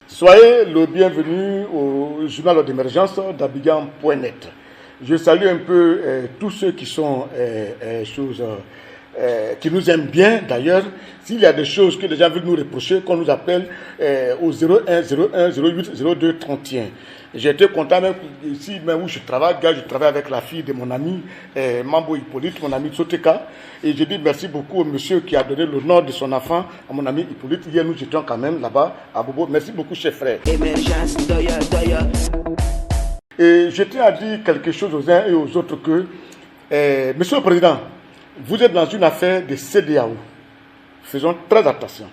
Soyez le bienvenu au journal d'émergence d'Abidjan.net. Je salue un peu tous ceux qui sont qui nous aiment bien. D'ailleurs, s'il y a des choses que les gens veulent nous reprocher, qu'on nous appelle au 01 01 08 02 31. J'ai été content même ici, même où je travaille avec la fille de mon ami Mambo Hippolyte, mon ami Tsoteka. Et je dis merci beaucoup au monsieur qui a donné le nom de son enfant à mon ami Hippolyte. Hier, nous étions quand même là-bas à Bobo. Merci beaucoup, chef frère. Et je tiens à dire quelque chose aux uns et aux autres que, monsieur le Président, vous êtes dans une affaire de CEDEAO. Faisons très attention.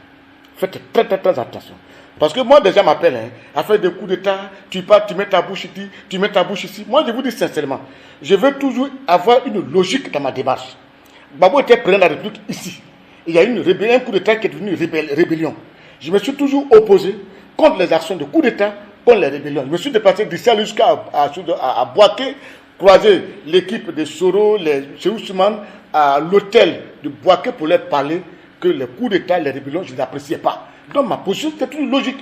Faites très attention. Parce que moi, déjà, m'appelle, à faire des coups d'État, tu pars, tu mets ta bouche ici, tu mets ta bouche ici. Moi, je vous dis sincèrement, je veux toujours avoir une logique dans ma démarche. Gbagbo était président de la République ici. Il y a une rébellion, un coup d'État qui est devenu une rébellion. Je me suis toujours opposé contre les actions de coup d'État, contre les rébellions. Je me suis déplacé d'ici jusqu'à Boaké, croiser l'équipe de Soro, les Ousmane, à l'hôtel de Boaké pour leur parler que les coups d'État, les rébellions, je ne les appréciais pas. Donc ma position, c'est une logique.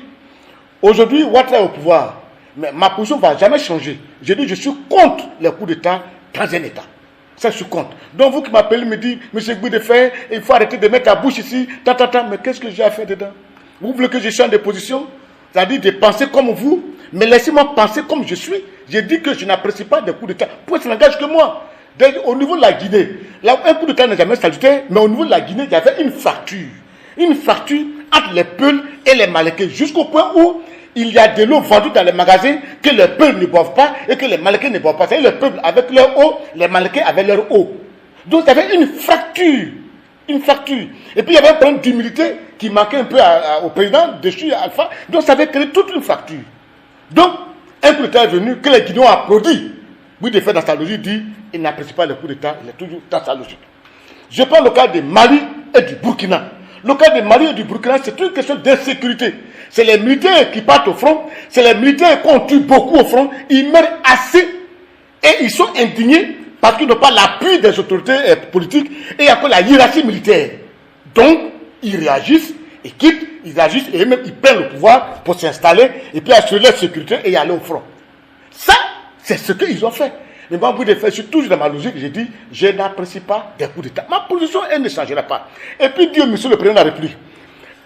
Aujourd'hui, Ouattara est au pouvoir. Mais ma position ne va jamais changer. Je dis, je suis contre les coups d'État dans un État. Ça, je suis contre. Donc vous qui m'appelez, me dites, monsieur Goudefer, il faut arrêter de mettre ta bouche ici, mais qu'est-ce que j'ai à faire dedans? Vous voulez que je change de position? C'est-à-dire de penser comme vous, mais laissez-moi penser comme je suis. J'ai dit que je n'apprécie pas des coups d'État. Pourquoi ça n'engage que moi? Au niveau de la Guinée, là, un coup d'État n'a jamais salutaire, mais au niveau de la Guinée, il y avait une fracture. Une fracture entre les Peuls et les Malais, jusqu'au point où il y a de l'eau vendue dans les magasins que les Peuls ne boivent pas et que les Malais ne boivent pas. C'est-à-dire les Peuls avec leur eau, les Malais avec leur eau. Donc il y avait une fracture. Une fracture. Et puis il y avait un problème d'humilité qui manquait un peu au président déchu Alpha. Donc ça avait créé toute une fracture. Donc, un coup d'État est venu, que les Guinéens ont applaudi. Oui, de fait, dans sa logique, dit il n'apprécie pas le coup d'État, il est toujours dans sa logique. Je prends le cas de Mali et du Burkina. Le cas de Mali et du Burkina, c'est une question d'insécurité. C'est les militaires qui partent au front, c'est les militaires qu'on tue beaucoup au front, ils meurent assez et ils sont indignés parce qu'ils n'ont pas l'appui des autorités politiques et il n'y a que la hiérarchie militaire. Donc, ils réagissent, ils quittent, ils agissent et même ils prennent le pouvoir pour s'installer et puis assurer leur sécurité et aller au front. Ça, c'est ce qu'ils ont fait. Mais moi, je suis toujours dans ma logique, j'ai dit, je n'apprécie pas des coups d'État. Ma position, elle ne changera pas. Et puis, Dieu, monsieur le Président de la République,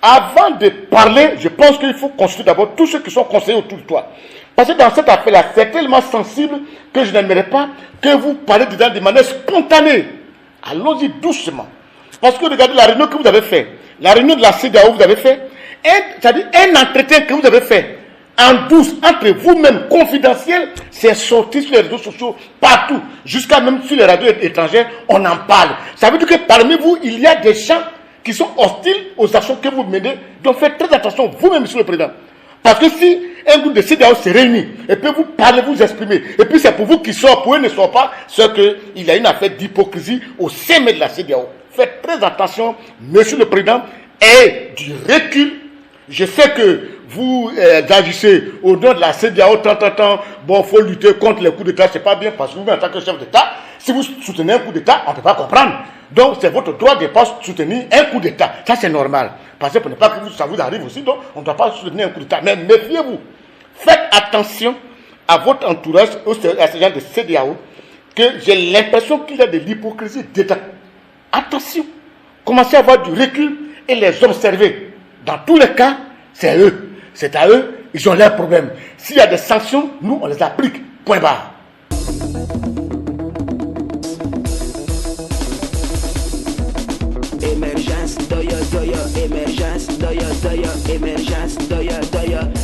avant de parler, je pense qu'il faut consulter d'abord tous ceux qui sont conseillers autour de toi. Parce que dans cette affaire-là, c'est tellement sensible que je n'aimerais pas que vous parlez dedans de manière spontanée. Allons-y doucement. Parce que regardez la réunion que vous avez faite, la réunion de la CEDEAO que vous avez fait, c'est-à-dire un entretien que vous avez fait, en douce, entre vous-même, confidentiel, c'est sorti sur les réseaux sociaux, partout, jusqu'à même sur les radios étrangères, on en parle. Ça veut dire que parmi vous, il y a des gens qui sont hostiles aux actions que vous menez. Donc faites très attention, vous-même, monsieur le Président. Parce que si un groupe de CEDEAO se réunit, et puis vous parlez, vous exprimez, et puis c'est pour vous qui sort, pour eux ne sort pas, c'est qu'il y a une affaire d'hypocrisie au sein de la CEDEAO. Faites très attention, monsieur le Président, et du recul. Je sais que vous agissez au nom de la CEDEAO, bon, il faut lutter contre les coups d'État, c'est pas bien, parce que vous, en tant que chef d'État, si vous soutenez un coup d'État, on ne peut pas comprendre. Donc, c'est votre droit de ne pas soutenir un coup d'État. Ça, c'est normal. Parce que pour ne pas que ça vous arrive aussi, donc on ne doit pas soutenir un coup d'État. Mais méfiez-vous. Faites attention à votre entourage, à ces gens de CEDEAO, que j'ai l'impression qu'il y a de l'hypocrisie d'État. Attention. Commencez à avoir du recul et les observer. Dans tous les cas, c'est eux. C'est à eux, ils ont leurs problèmes. S'il y a des sanctions, nous, on les applique. Point barre. Émergence, émergence, émergence.